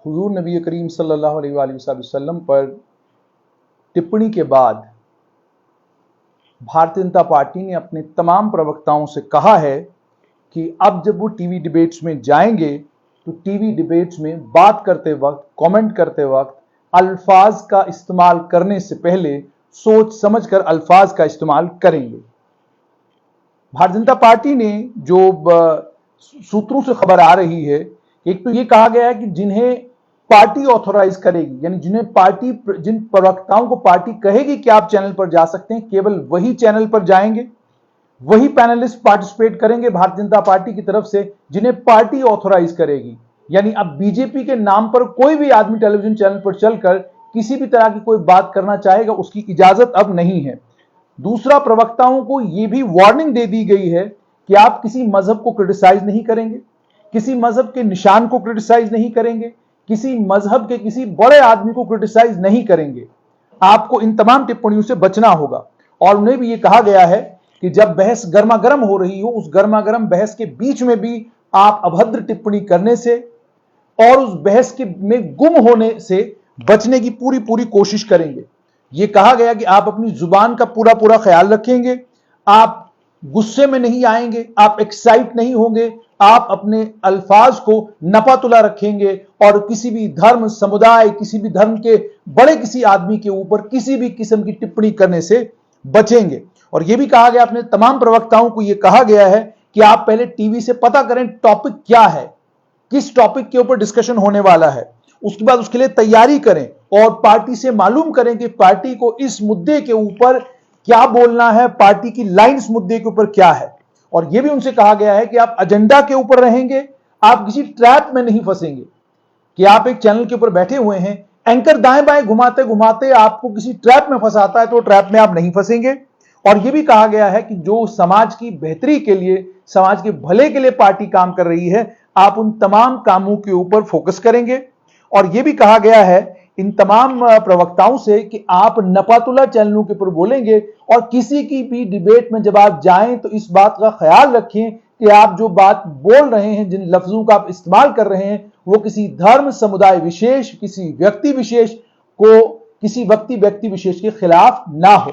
हुजूर नबी करीम सल्लल्लाहु अलैहि वसल्लम पर टिप्पणी के बाद भारतीय जनता पार्टी ने अपने तमाम प्रवक्ताओं से कहा है कि अब जब वो टीवी डिबेट्स में जाएंगे तो टीवी डिबेट्स में बात करते वक्त, कमेंट करते वक्त अल्फाज का इस्तेमाल करने से पहले सोच समझकर अल्फाज का इस्तेमाल करेंगे। भारतीय जनता पार्टी ने जो सूत्रों से खबर आ रही है, एक तो ये कहा गया है कि जिन्हें पार्टी ऑथोराइज करेगी, यानी जिन प्रवक्ताओं को पार्टी कहेगी कि आप चैनल पर जा सकते हैं, केवल वही चैनल पर जाएंगे, वही पैनलिस्ट पार्टिसिपेट करेंगे भारतीय जनता पार्टी की तरफ से जिन्हें पार्टी ऑथोराइज करेगी। यानी अब बीजेपी के नाम पर कोई भी आदमी टेलीविजन चैनल पर चलकर किसी भी तरह की कोई बात करना चाहेगा, उसकी इजाजत अब नहीं है। दूसरा, प्रवक्ताओं को यह भी वार्निंग दे दी गई है कि आप किसी मजहब को क्रिटिसाइज नहीं करेंगे, किसी मजहब के निशान को क्रिटिसाइज नहीं करेंगे, किसी मजहब के किसी बड़े आदमी को क्रिटिसाइज नहीं करेंगे। आपको इन तमाम टिप्पणियों से बचना होगा। और उन्हें भी यह कहा गया है कि जब बहस गर्मा गर्म हो रही हो, उस गर्मा गर्म बहस के बीच में भी आप अभद्र टिप्पणी करने से और उस बहस के में गुम होने से बचने की पूरी कोशिश करेंगे। यह कहा गया कि आप अपनी जुबान का पूरा ख्याल रखेंगे, आप गुस्से में नहीं आएंगे, आप एक्साइट नहीं होंगे, आप अपने अल्फाज को नपातुला रखेंगे और किसी भी धर्म, समुदाय, किसी भी धर्म के बड़े किसी आदमी के ऊपर किसी भी किस्म की टिप्पणी करने से बचेंगे। और यह भी कहा गया, अपने तमाम प्रवक्ताओं को यह कहा गया है कि आप पहले टीवी से पता करें टॉपिक क्या है, किस टॉपिक के ऊपर डिस्कशन होने वाला है, उसके बाद उसके लिए तैयारी करें और पार्टी से मालूम करें कि पार्टी को इस मुद्दे के ऊपर क्या बोलना है, पार्टी की लाइंस मुद्दे के ऊपर क्या है। और यह भी उनसे कहा गया है कि आप एजेंडा के ऊपर रहेंगे, आप किसी ट्रैप में नहीं फंसेंगे कि आप एक चैनल के ऊपर बैठे हुए हैं, एंकर दाएं बाएं घुमाते घुमाते आपको किसी ट्रैप में फंसाता है तो ट्रैप में आप नहीं फंसेंगे। और यह भी कहा गया है कि जो समाज की बेहतरी के लिए, समाज के भले के लिए पार्टी काम कर रही है, आप उन तमाम कामों के ऊपर फोकस करेंगे। और यह भी कहा गया है इन तमाम प्रवक्ताओं से कि आप नपातुला चैनलों के ऊपर बोलेंगे और किसी की भी डिबेट में जब आप जाएं तो इस बात का ख्याल रखें कि आप जो बात बोल रहे हैं, जिन लफ्जों का आप इस्तेमाल कर रहे हैं, वो किसी धर्म, समुदाय विशेष, किसी व्यक्ति विशेष के खिलाफ ना हो।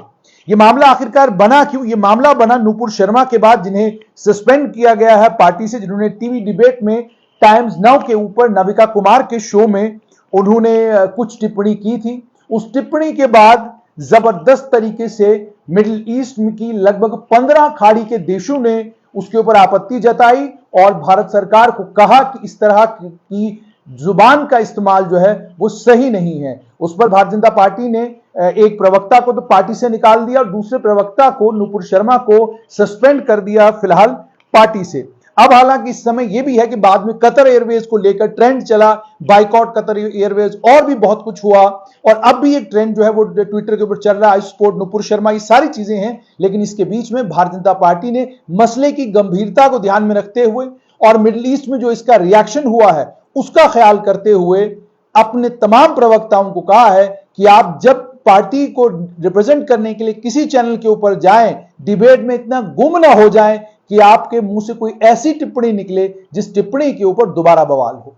यह मामला आखिरकार बना क्यों? यह मामला बना नूपुर शर्मा के बाद, जिन्हें सस्पेंड किया गया है पार्टी से, जिन्होंने टीवी डिबेट में टाइम्स नाउ के ऊपर नविका कुमार के शो में उन्होंने कुछ टिप्पणी की थी। उस टिप्पणी के बाद जबरदस्त तरीके से मिडिल ईस्ट की लगभग 15 खाड़ी के देशों ने उसके ऊपर आपत्ति जताई और भारत सरकार को कहा कि इस तरह की जुबान का इस्तेमाल जो है वो सही नहीं है। उस पर भारतीय जनता पार्टी ने एक प्रवक्ता को तो पार्टी से निकाल दिया और दूसरे प्रवक्ता को, नूपुर शर्मा को, सस्पेंड कर दिया फिलहाल पार्टी से। अब हालांकि इस समय यह भी है कि बाद में कतर एयरवेज को लेकर ट्रेंड चला, बाइकॉट कतर एयरवेज, और भी बहुत कुछ हुआ। और अब भी एक ट्रेंड जो है वो ट्विटर के ऊपर चल रहा है, स्पोर्ट नूपुर शर्मा, ये सारी चीजें हैं। लेकिन इसके बीच में भारतीय जनता पार्टी ने मसले की गंभीरता को ध्यान में रखते हुए और मिडिल ईस्ट में जो इसका रिएक्शन हुआ है उसका ख्याल करते हुए अपने तमाम प्रवक्ताओं को कहा है कि आप जब पार्टी को रिप्रेजेंट करने के लिए किसी चैनल के ऊपर जाएं, डिबेट में इतना गुम ना हो जाएं कि आपके मुंह से कोई ऐसी टिप्पणी निकले जिस टिप्पणी के ऊपर दोबारा बवाल हो।